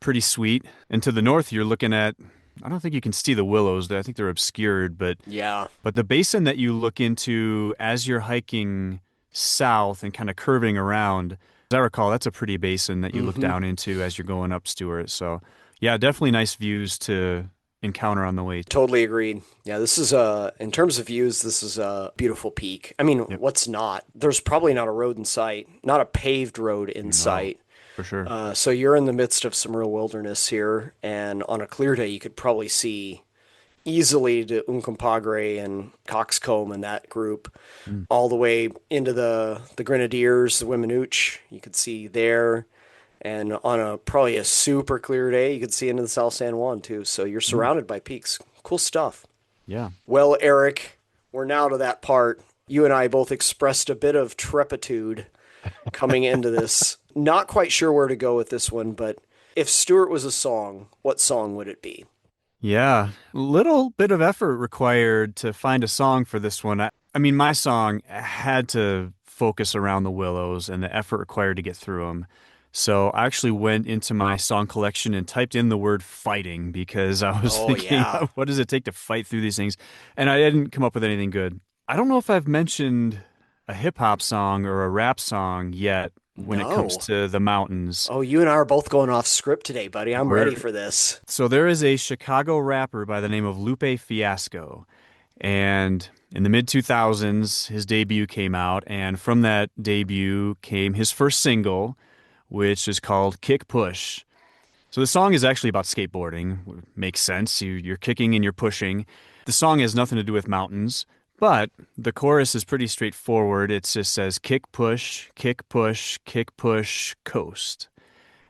Speaker 1: pretty sweet. And to the north, you're looking at, I don't think you can see the willows. I think they're obscured,
Speaker 2: Yeah.
Speaker 1: but the basin that you look into as you're hiking south and kind of curving around, as I recall, that's a pretty basin that you look
Speaker 2: Hmm.
Speaker 1: down into as you're going up Stewart. So, yeah, definitely nice views to encounter on the way.
Speaker 2: Totally agreed. Yeah, this is in terms of views, this is a beautiful peak. I mean,
Speaker 1: Yep.
Speaker 2: what's not? There's probably not a road in sight, not a paved road in
Speaker 1: No,
Speaker 2: sight.
Speaker 1: for sure.
Speaker 2: So you're in the midst of some real wilderness here, and on a clear day, you could probably see easily to Uncompahgre and Coxcomb and that group,
Speaker 1: Mm.
Speaker 2: all the way into the Grenadiers, the Wiminuche. You could see there, and on a probably a super clear day, you could see into the South San Juan too. So you're
Speaker 1: Mm.
Speaker 2: surrounded by peaks. Cool stuff.
Speaker 1: Yeah.
Speaker 2: Well, Eric, we're now to that part. You and I both expressed a bit of trepidatude coming into this. Not quite sure where to go with this one, but If Stewart was a song, what song would it be?
Speaker 1: Yeah, little bit of effort required to find a song for this one. I mean, my song had to focus around the Willows and the effort required to get through them. So I actually went into my song collection and typed in the word fighting because I was
Speaker 2: Oh,
Speaker 1: thinking,
Speaker 2: yeah.
Speaker 1: what does it take to fight through these things? And I didn't come up with anything good. I don't know if I've mentioned a hip hop song or a rap song yet when it comes
Speaker 2: No.
Speaker 1: to the mountains.
Speaker 2: Oh, you and I are both going off script today, buddy. I'm ready
Speaker 1: We're
Speaker 2: for this.
Speaker 1: So there is a Chicago rapper by the name of Lupe Fiasco. And in the mid 2000s, his debut came out. And from that debut came his first single, which is called Kick Push. So the song is actually about skateboarding. Makes sense. You're kicking and you're pushing. The song has nothing to do with mountains, but the chorus is pretty straightforward. It just says kick, push, coast.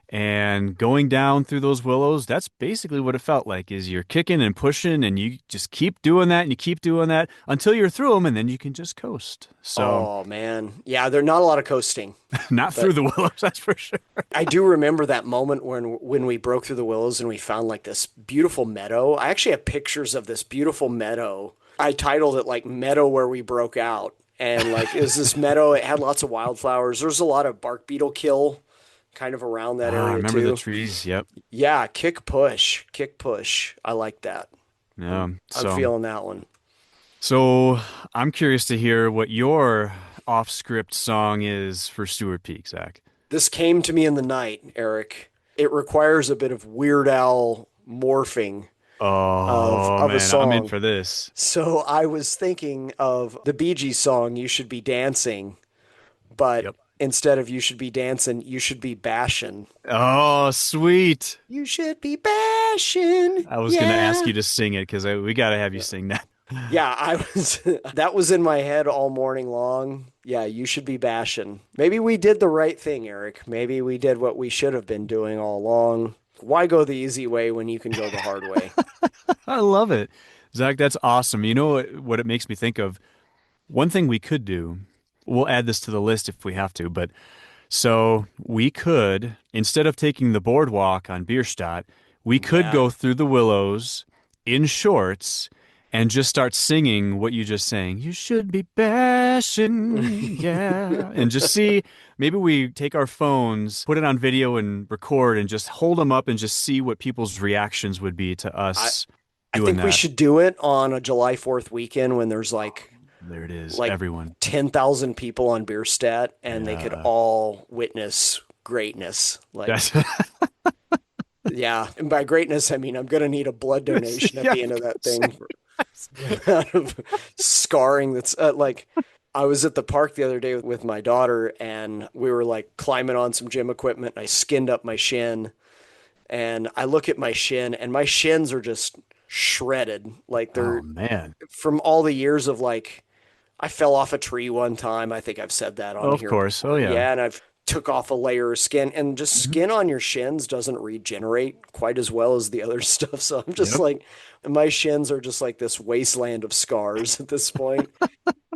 Speaker 1: And going down through those willows, that's basically what it felt like is you're kicking and pushing and you just keep doing that and you keep doing that until you're through them and then you can just coast. So
Speaker 2: Oh, man. Yeah, there's not a lot of coasting,
Speaker 1: not through
Speaker 2: but
Speaker 1: the willows, that's for sure.
Speaker 2: I do remember that moment when we broke through the willows and we found like this beautiful meadow. I actually have pictures of this beautiful meadow. I titled it like Meadow Where We Broke Out. And like it was this meadow, it had lots of wildflowers. There was a lot of bark beetle kill kind of around that
Speaker 1: Ah, I
Speaker 2: area
Speaker 1: remember the
Speaker 2: too.
Speaker 1: trees. Yep.
Speaker 2: Yeah, kick push, kick push. I like that.
Speaker 1: Yeah.
Speaker 2: I'm feeling that one.
Speaker 1: So I'm curious to hear what your off-script song is for Stewart Peak, Zach.
Speaker 2: This came to me in the night, Eric. It requires a bit of Weird Al morphing of
Speaker 1: Oh
Speaker 2: of a
Speaker 1: man, I'm in
Speaker 2: song.
Speaker 1: for this.
Speaker 2: So I was thinking of the Bee Gees song "You Should Be Dancing," but
Speaker 1: Yep.
Speaker 2: instead of "You Should Be Dancing," you should be bashing.
Speaker 1: Oh, sweet.
Speaker 2: You should be bashing.
Speaker 1: I was gonna ask
Speaker 2: Yeah.
Speaker 1: you to sing it because we gotta have you sing that.
Speaker 2: Yeah, I was that was in my head all morning long. Yeah, you should be bashing. Maybe we did the right thing, Eric. Maybe we did what we should have been doing all along. Why go the easy way when you can go the hard way?
Speaker 1: I love it. Zach, that's awesome. You know what it makes me think of? One thing we could do, we'll add this to the list if we have to, but so we could, instead of taking the boardwalk on Bierstadt, we could
Speaker 2: Yeah.
Speaker 1: go through the willows in shorts and just start singing what you just sang. You should be bashing, yeah. And just see, maybe we take our phones, put it on video and record and just hold them up and just see what people's reactions would be to
Speaker 2: I
Speaker 1: us
Speaker 2: I
Speaker 1: doing
Speaker 2: think we
Speaker 1: that.
Speaker 2: should do it on a July 4th weekend when there's
Speaker 1: There it is,
Speaker 2: like
Speaker 1: everyone.
Speaker 2: 10,000 people on Bierstadt and they could
Speaker 1: Yeah.
Speaker 2: all witness greatness. Like,
Speaker 1: That's
Speaker 2: yeah, and by greatness I mean I'm gonna need a blood donation at
Speaker 1: yeah,
Speaker 2: the end of that
Speaker 1: same.
Speaker 2: thing for the amount of scarring that's like I was at the park the other day with my daughter and we were like climbing on some gym equipment and I skinned up my shin and I look at my shin and my shins are just shredded like
Speaker 1: Oh
Speaker 2: they're
Speaker 1: man.
Speaker 2: from all the years of like I fell off a tree one time. I think I've said that on
Speaker 1: Of
Speaker 2: here
Speaker 1: course. Oh
Speaker 2: before.
Speaker 1: yeah.
Speaker 2: Yeah, and I've took off a layer of skin and just
Speaker 1: Mhm.
Speaker 2: skin on your shins doesn't regenerate quite as well as the other stuff. So I'm just
Speaker 1: Yep.
Speaker 2: like my shins are just like this wasteland of scars at this point.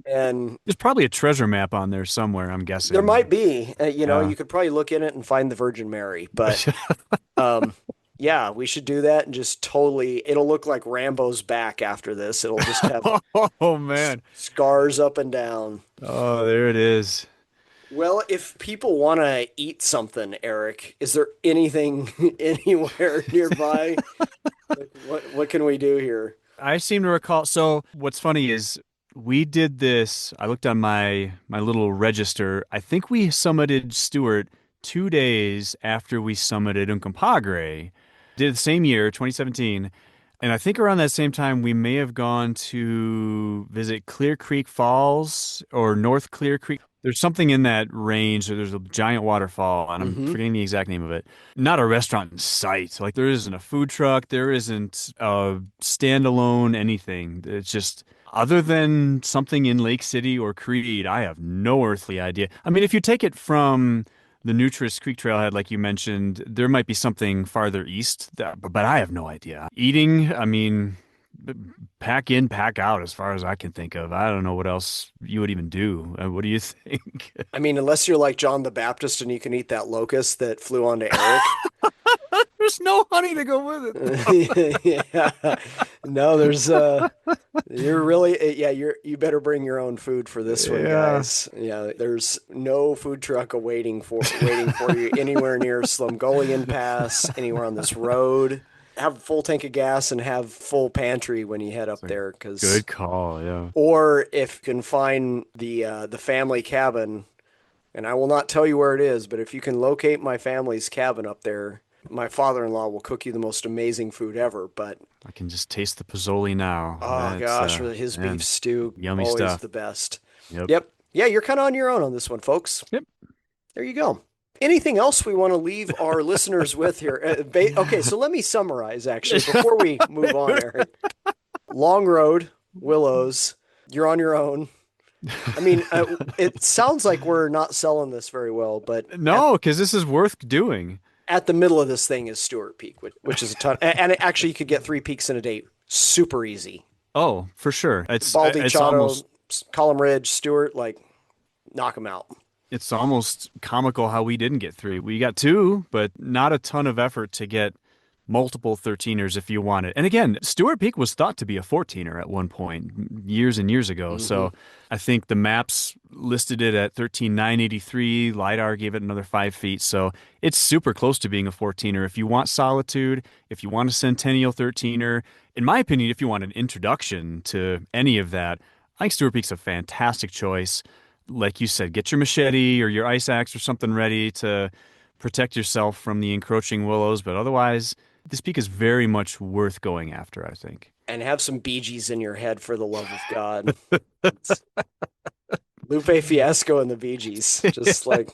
Speaker 2: And
Speaker 1: There's probably a treasure map on there somewhere, I'm
Speaker 2: there might
Speaker 1: guessing.
Speaker 2: be,
Speaker 1: Yeah.
Speaker 2: you could probably look in it and find the Virgin Mary, but um yeah, we should do that and just totally it'll look like Rambo's back after this. It'll just have
Speaker 1: Oh man.
Speaker 2: scars up and down.
Speaker 1: Oh, there it is.
Speaker 2: Well, if people want to eat something, Eric, is there anything anywhere nearby? Like, what can we do here?
Speaker 1: I seem to recall. So what's funny is we did this. I looked on my little register. I think we summited Stewart 2 days after we summited Uncompahgre. Did it the same year, 2017. And I think around that same time, we may have gone to visit Clear Creek Falls or North Clear Creek. There's something in that range. There's a giant waterfall, and I'm
Speaker 2: Hmm.
Speaker 1: forgetting the exact name of it. Not a restaurant in sight. Like there isn't a food truck. There isn't a standalone anything. It's just other than something in Lake City or Creed, I have no earthly idea. I mean, if you take it from the Nutris Creek Trailhead, like you mentioned, there might be something farther east, but I have no idea. Eating, I mean, pack in, pack out, as far as I can think of. I don't know what else you would even do. What do you think?
Speaker 2: I mean, unless you're like John the Baptist and you can eat that locust that flew onto Eric.
Speaker 1: There's no honey to go with it.
Speaker 2: Yeah. No, there's you're really yeah, you better bring your own food for this one,
Speaker 1: Yeah.
Speaker 2: guys. Yeah, there's no food truck waiting for you anywhere near Slumgullion Pass, anywhere on this road. Have a full tank of gas and have full pantry when you head
Speaker 1: It's
Speaker 2: up
Speaker 1: a
Speaker 2: there, because
Speaker 1: good call. Yeah.
Speaker 2: or if you can find the family cabin, and I will not tell you where it is, but if you can locate my family's cabin up there, my father-in-law will cook you the most amazing food ever. But
Speaker 1: I can just taste the pozole now.
Speaker 2: oh
Speaker 1: That's
Speaker 2: gosh, his beef
Speaker 1: man,
Speaker 2: stew,
Speaker 1: yummy
Speaker 2: always
Speaker 1: stuff.
Speaker 2: the best.
Speaker 1: Yep.
Speaker 2: Yep. Yeah, you're kind of on your own on this one, folks.
Speaker 1: Yep.
Speaker 2: There you go. Anything else we want to leave our listeners with here? Okay, so let me summarize actually before we move on, Eric. Long road, Willows, you're on your own. I mean, it sounds like we're not selling this very well, but
Speaker 1: No, because this is worth doing.
Speaker 2: at the middle of this thing is Stewart Peak, which is a ton. And actually, you could get 3 peaks in a day super easy.
Speaker 1: Oh, for sure.
Speaker 2: Baldy,
Speaker 1: It's
Speaker 2: Chato,
Speaker 1: almost
Speaker 2: Column Ridge, Stewart, like knock them out.
Speaker 1: it's almost comical how we didn't get three. We got two, but not a ton of effort to get multiple 13ers if you want it. And again, Stewart Peak was thought to be a 14er at one point, years and years ago.
Speaker 2: Mm-hmm.
Speaker 1: So I think the maps listed it at 13,983. LiDAR gave it another 5 feet. So it's super close to being a 14er. If you want solitude, if you want a Centennial 13er, in my opinion, if you want an introduction to any of that, I think Stewart Peak's a fantastic choice. Like you said, get your machete or your ice axe or something ready to protect yourself from the encroaching willows. But otherwise, this peak is very much worth going after, I think.
Speaker 2: And have some Bee Gees in your head, for the love of God. It's Lupe Fiasco and the Bee Gees, just like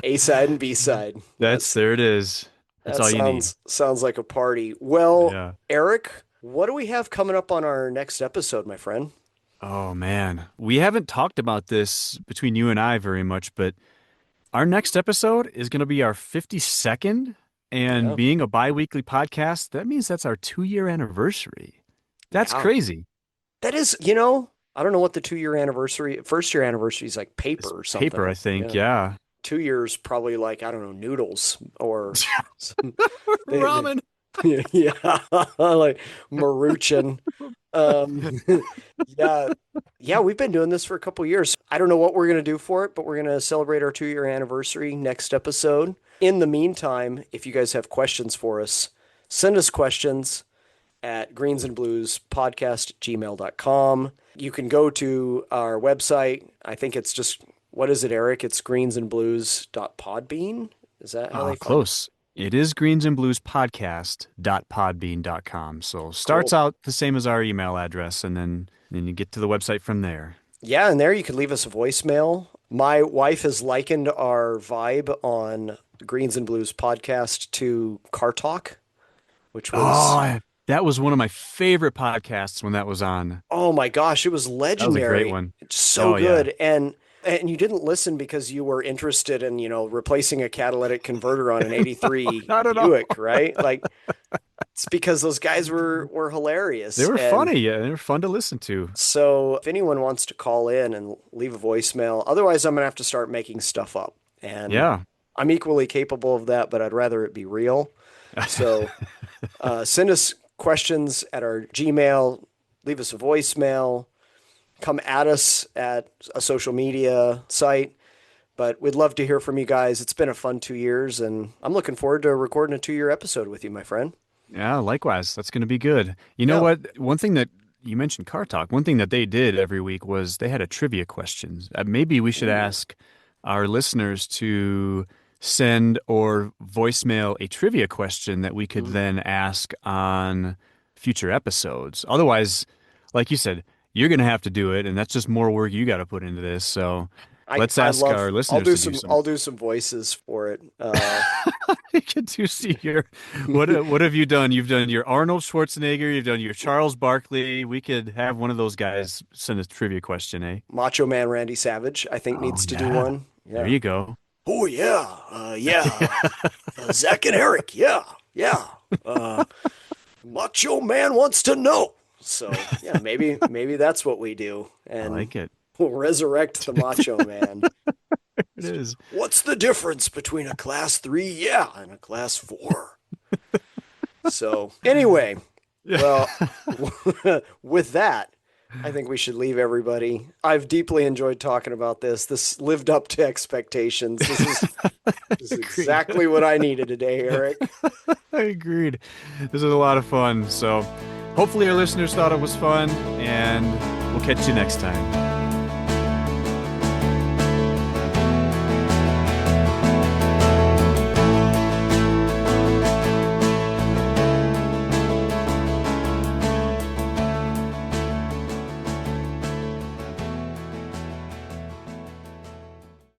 Speaker 2: A side and B side.
Speaker 1: There it is. That's
Speaker 2: That
Speaker 1: all you need.
Speaker 2: sounds like a party. Well,
Speaker 1: Yeah.
Speaker 2: Eric, what do we have coming up on our next episode, my friend?
Speaker 1: Oh man. We haven't talked about this between you and I very much, but our next episode is going to be our 52nd. And
Speaker 2: Yeah.
Speaker 1: being a bi-weekly podcast, that means that's our 2-year anniversary. That's
Speaker 2: Yeah.
Speaker 1: crazy.
Speaker 2: That is, I don't know what the 2 year anniversary, first year anniversry is like paper
Speaker 1: It's
Speaker 2: or
Speaker 1: paper,
Speaker 2: something.
Speaker 1: I think.
Speaker 2: Yeah.
Speaker 1: Yeah.
Speaker 2: 2 years probably like, I don't know, noodles or some, they,
Speaker 1: Ramen.
Speaker 2: yeah, like Maruchan. Um, yeah, yeah, we've been doing this for a couple years. I don't know what we're gonna do for it, but we're gonna celebrate our 2 year anniversary next episode. In the meantime, if you guys have questions for us, send us questions at greensandbluespodcast@gmail.com. You can go to our website. I think it's just, what is it, Eric? It's greensandblues.podbean. Is that how they find it?
Speaker 1: Close. It is greensandbluespodcast.podbean.com. So starts
Speaker 2: Cool.
Speaker 1: out the same as our email address, and then you get to the website from there.
Speaker 2: Yeah, and there you could leave us a voicemail. My wife has likened our vibe on Greens and Blues podcast to Car Talk, which was,
Speaker 1: That was one of my favorite podcasts when that was on.
Speaker 2: oh my gosh, it was
Speaker 1: That was a great
Speaker 2: legendary.
Speaker 1: one.
Speaker 2: It's so
Speaker 1: Oh yeah.
Speaker 2: good. And you didn't listen because you were interested in, replacing a catalytic converter on an 83
Speaker 1: Not at all.
Speaker 2: Buick, right? Like it's because those guys were hilarious.
Speaker 1: They were
Speaker 2: And
Speaker 1: funny. Yeah, they were fun to listen to.
Speaker 2: so if anyone wants to call in and leave a voicemail, otherwise I'm gonna have to start making stuff up. And
Speaker 1: Yeah.
Speaker 2: I'm equally capable of that, but I'd rather it be real. So send us questions at our Gmail, leave us a voicemail, come at us at a social media site. But we'd love to hear from you guys. It's been a fun 2 years, and I'm looking forward to recording a 2 year episode with you, my friend.
Speaker 1: Yeah, likewise. That's going to be good. You know
Speaker 2: Yeah.
Speaker 1: what? One thing that you mentioned Car Talk, one thing that they did every week was they had a trivia question. Maybe we should ask our listeners to send or voicemail a trivia question that we could then ask on future episodes. Otherwise, like you said, you're going to have to do it, and that's just more work you got to put into this. So let's
Speaker 2: I
Speaker 1: ask
Speaker 2: love.
Speaker 1: our
Speaker 2: I'll
Speaker 1: listeners
Speaker 2: do
Speaker 1: to
Speaker 2: some.
Speaker 1: do some.
Speaker 2: I'll do some voices for it.
Speaker 1: I get to see your what have you done? You've done your Arnold Schwarzenegger, you've done your Charles Barkley. We could have one of those guys send a trivia question, eh?
Speaker 2: Macho Man Randy Savage, I think,
Speaker 1: Oh
Speaker 2: needs to do
Speaker 1: yeah.
Speaker 2: one.
Speaker 1: There
Speaker 2: Yeah.
Speaker 1: you go.
Speaker 2: Oh yeah. Yeah. Zach and Eric. Yeah. Yeah. Uh, Macho Man wants to know. So yeah, maybe that's what we do,
Speaker 1: I
Speaker 2: and
Speaker 1: like it.
Speaker 2: we'll resurrect the Macho Man.
Speaker 1: It is.
Speaker 2: What's the difference between a class 3, yeah, and a class 4? So anyway,
Speaker 1: Yeah.
Speaker 2: well, with that, I think we should leave everybody. I've deeply enjoyed talking about this. This lived up to expectations. This is
Speaker 1: Agreed.
Speaker 2: exactly what I needed today, Eric.
Speaker 1: I agreed. This was a lot of fun. So hopefully our listeners thought it was fun, and we'll catch you next time.